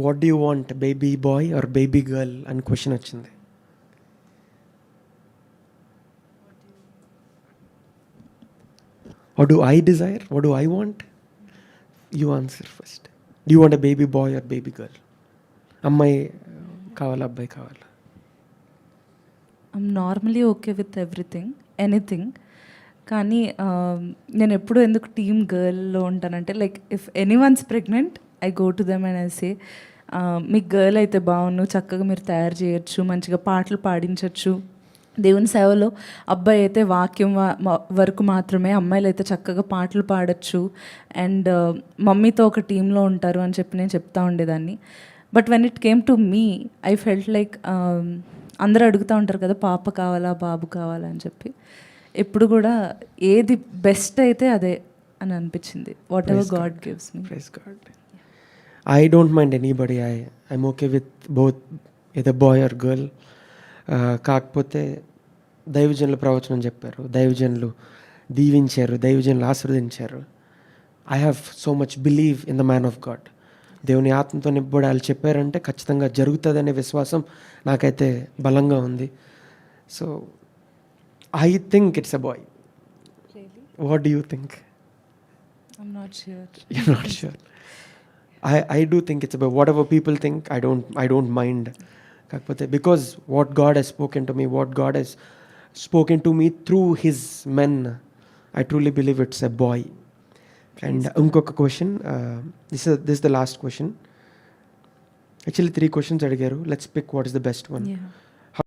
What do you want, baby boy or baby girl అని question వచ్చింది. What do I desire? What do I want? You answer first. Do you want a baby boy or baby girl? అమ్మాయి కావాలా, అబ్బాయి కావాలా? I'm normally okay with everything, anything. కానీ నేను ఎప్పుడు ఎందుకు టీమ్ గర్ల్లో ఉంటానంటే, like if anyone's pregnant I go to them and I say, మీకు గర్ల్ అయితే బాగుండు, చక్కగా మీరు తయారు చేయొచ్చు, మంచిగా పాటలు పాడించవచ్చు. దేవుని సేవలో అబ్బాయి అయితే వాక్యం వరకు మాత్రమే, అమ్మాయిలు అయితే చక్కగా పాటలు పాడచ్చు అండ్ మమ్మీతో ఒక టీంలో ఉంటారు అని చెప్పి నేను చెప్తా ఉండేదాన్ని. But when it came to me, I felt like అందరూ అడుగుతూ ఉంటారు కదా, పాప కావాలా బాబు కావాలా అని చెప్పి. ఎప్పుడు కూడా ఏది బెస్ట్ అయితే అదే అని అనిపించింది. Whatever God gives me. Praise God. I don't mind anybody. I'm okay with both, either boy or girl. కాకపోతే దైవజనులు ప్రవచనం చెప్పారు, దైవజనులు దీవించారు, దైవజనులు ఆశీర్వదించారు. I have so much believe in the man of God. దేవుని ఆత్మతో నింపబడి వాళ్ళు చెప్పారంటే ఖచ్చితంగా జరుగుతుందనే విశ్వాసం నాకైతే బలంగా ఉంది. So I think it's a boy. What do you think? I'm not sure. You're not sure. I do think it's a boy. Whatever people think, I don't mind. కాకపోతే because what God he's spoken to me, what God he's spoken to me through his men, I truly believe it's a boy. And ఇంకొక question, this the last question. Actually 3 questions అడిగారు. Let's pick what is the best one.